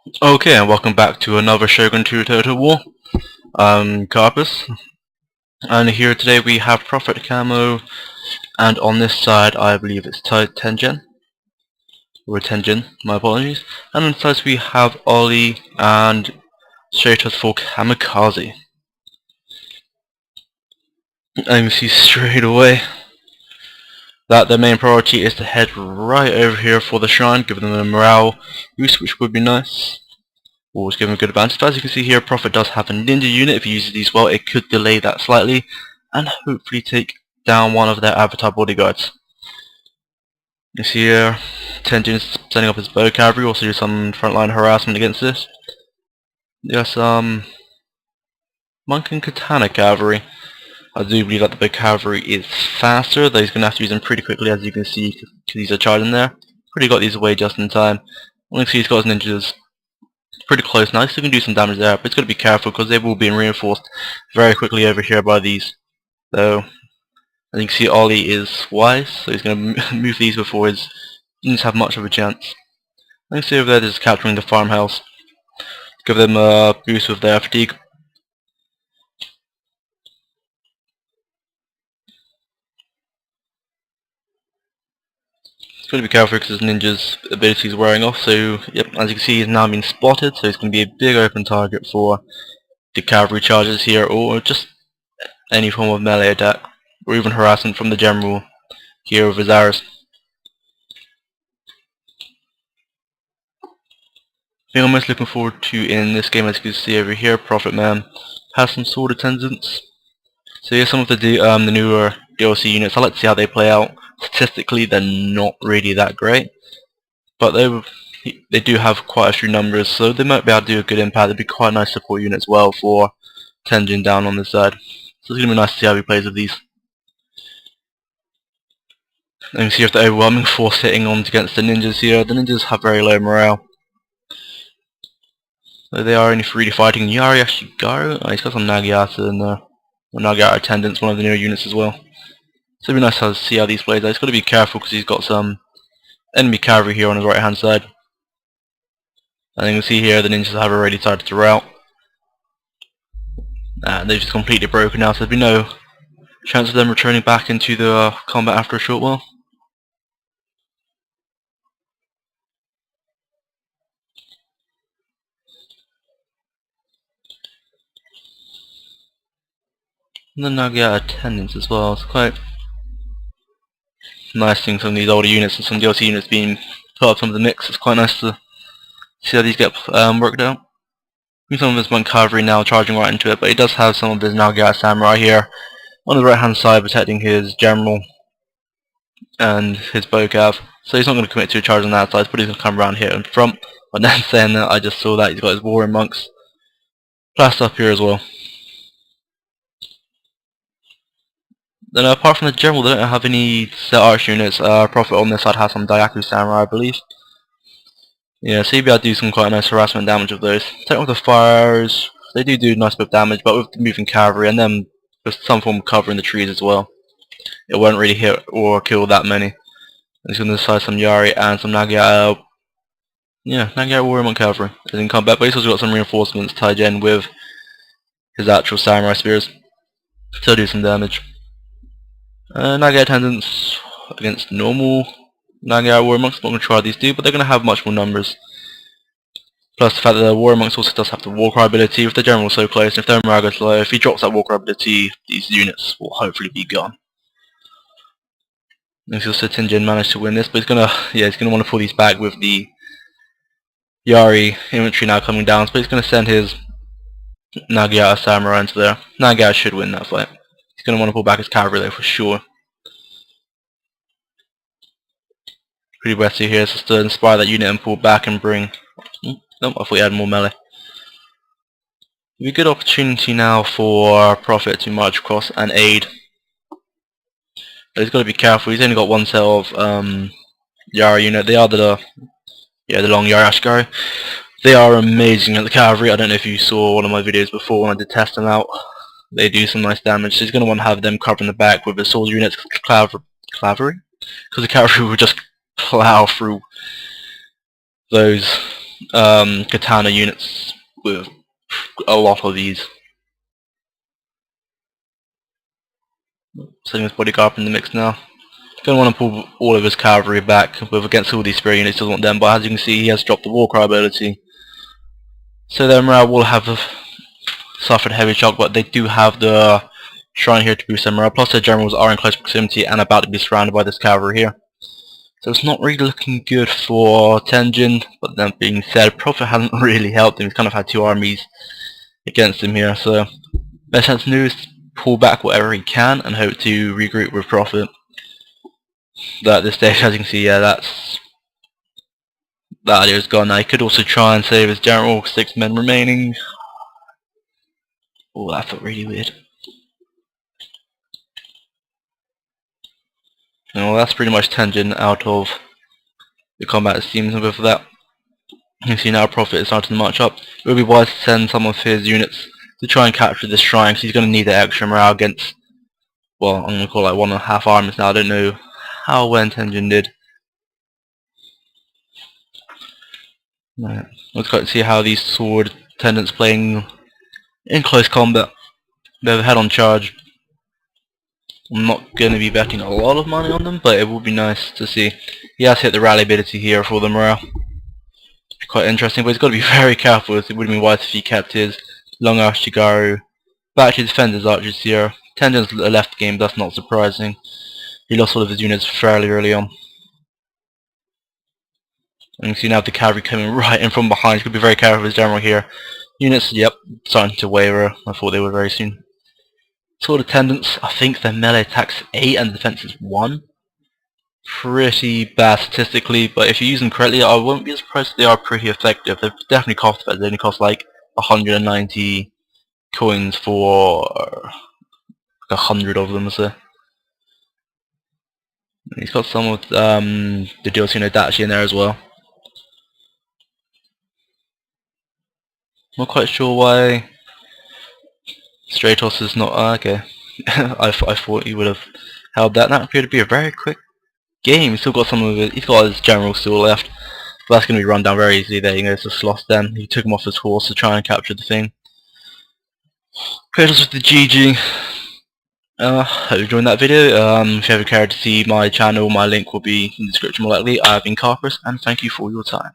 Okay, and welcome back to another Shogun 2 Total War. I'm Carpus, and here today we have Prophet Camo, and on this side I believe it's Tengen, or Tenjin, my apologies. And on the side we have Ollie and Stratos for Kamikaze. And you see straight away that their main priority is to head right over here for the shrine, giving them a morale boost, which would be nice. Always give him a good advantage. But as you can see here, Prophet does have a ninja unit. If he uses these well, it could delay that slightly and hopefully take down one of their avatar bodyguards. You see here, Tenjin's setting up his bow cavalry, also do some frontline harassment against this. There's some monk and katana cavalry. I do believe that the bow cavalry is faster, though he's going to have to use them pretty quickly, as you can see, because these are charging there. Pretty got these away just in time. Only see he's got his ninjas pretty close now. He still can do some damage there, but he's got to be careful because they will be reinforced very quickly over here by these. So, as you can see, Ollie is wise, so he's going to move these before his units have much of a chance. You can see over there, they're just capturing the farmhouse. Give them a boost with their fatigue. He's got to be careful because his ninja's ability is wearing off, so yep, as you can see, he's now been spotted, so he's going to be a big open target for the cavalry charges here, or just any form of melee attack, or even harassment from the general here with his arrows. Thing I'm most looking forward to in this game, as you can see over here, Prophet Man has some sword attendants. So here's some of the newer DLC units. I like to see how they play out. Statistically, they're not really that great, but they do have quite a few numbers, so they might be able to do a good impact. It'd be quite a nice support unit as well for Tenjin down on this side. So it's going to be nice to see how he plays with these. And you can see if the overwhelming force hitting on against the ninjas here. The ninjas have very low morale. So they are only freely fighting. Yari Ashigaru. Oh, he's got some Nagayata in there. Or Nagayata attendants, one of the newer units as well. So it'd be nice to see how these plays out. He's got to be careful because he's got some enemy cavalry here on his right hand side. And you can see here the ninjas have already started to rout. And they've just completely broken out, so there'd be no chance of them returning back into the combat after a short while. And then Nagayata attendants as well. It's quite nice seeing some of these older units and some DLC units being put up some of the mix. It's quite nice to see how these get worked out. Some of his monk cavalry now charging right into it, but he does have some of his Nagayata samurai here on the right hand side protecting his general and his bow cav. So he's not going to commit to a charge on that side, but he's going to come around here in front. But then saying that, I just saw that he's got his warrior monks placed up here as well. Then apart from the general, they don't have any set arch units. Prophet on this side has some Daiyaku samurai, I believe. Yeah, so you'll be able to do some quite nice harassment damage with those. Take with the fires, they do nice bit of damage, but with the moving cavalry and then with some form of cover in the trees as well, it won't really hit or kill that many. He's going to decide some Yari and some Nagayata. Yeah, Nagayata warrior monk cavalry is in combat, but he's also got some reinforcements tied in with his actual samurai spears. Still do some damage. Nagayata attendants against normal Nagayata warrior monks. I'm not going to try these two, but they're going to have much more numbers. Plus the fact that the warrior monks also does have the warcry ability. If the general is so close, and if their morale goes low, if he drops that warcry ability, these units will hopefully be gone. And also Tenjin managed to win this, but he's gonna want to pull these back with the Yari infantry now coming down. So he's gonna send his Nagayata samurai into there. Nagayata should win that fight. He's gonna want to pull back his cavalry though for sure. Pretty westy here, just to inspire that unit and pull back and bring. Nope, I thought he had more melee. It'd be a good opportunity now for Prophet to march across and aid. But he's got to be careful. He's only got one set of Yara unit. They are the long Yara Ashigaru. They are amazing at the cavalry. I don't know if you saw one of my videos before when I did test them out. They do some nice damage. So he's going to want to have them covering the back with the sword units. Cavalry? Because the cavalry will just plow through those katana units with a lot of these. Setting his bodyguard in the mix now. Going to want to pull all of his cavalry back with against all these spear units, doesn't want them, but as you can see he has dropped the Warcry ability. So their morale will have suffered a heavy shock, but they do have the shrine here to boost their morale, plus their generals are in close proximity and about to be surrounded by this cavalry here. So it's not really looking good for Tenjin, but that being said, Prophet hasn't really helped him. He's kind of had two armies against him here, so best chance to do is pull back whatever he can and hope to regroup with Prophet. But at this stage, as you can see, yeah, that idea is gone now. He could also try and save his general, 6 men remaining. Oh, that felt really weird. Well, that's pretty much Tenjin out of the combat, it seems, and with that, you can see now Prophet is starting to march up. It would be wise to send some of his units to try and capture this shrine, because he's going to need that extra morale against, well, I'm going to call it 1.5 armies now. I don't know how well Tenjin did. Right. Let's go and see how these sword attendants playing in close combat. They have a head-on charge. I'm not going to be betting a lot of money on them, but it would be nice to see. He has hit the rally ability here for the morale. Quite interesting, but he's got to be very careful. It would have been wise if he kept his Long Ashigaru back to defend his archers here. Tenjin's left game, that's not surprising. He lost all of his units fairly early on. And you can see now the cavalry coming right in from behind. He's got to be very careful with his general here. Units, yep, starting to waver. I thought they would very soon. Sword attendants, I think their melee attack's 8 and the defense is 1. Pretty bad statistically, but if you use them correctly, I won't be surprised if they are pretty effective. They're definitely cost effective. They only cost like 190 coins for 100 of them, so. He's got some of the Diosino Dachi in there as well. Not quite sure why Stratos is not okay. I thought he would have held that. That appeared to be a very quick game. He's still got some of it. He's got his general still left. But that's going to be run down very easily. There, you know, it's a Sloth then. He took him off his horse to try and capture the thing. Kratos with the GG. Hope you enjoyed that video. If you ever care to see my channel, my link will be in the description more likely. I have been Carpus, and thank you for your time.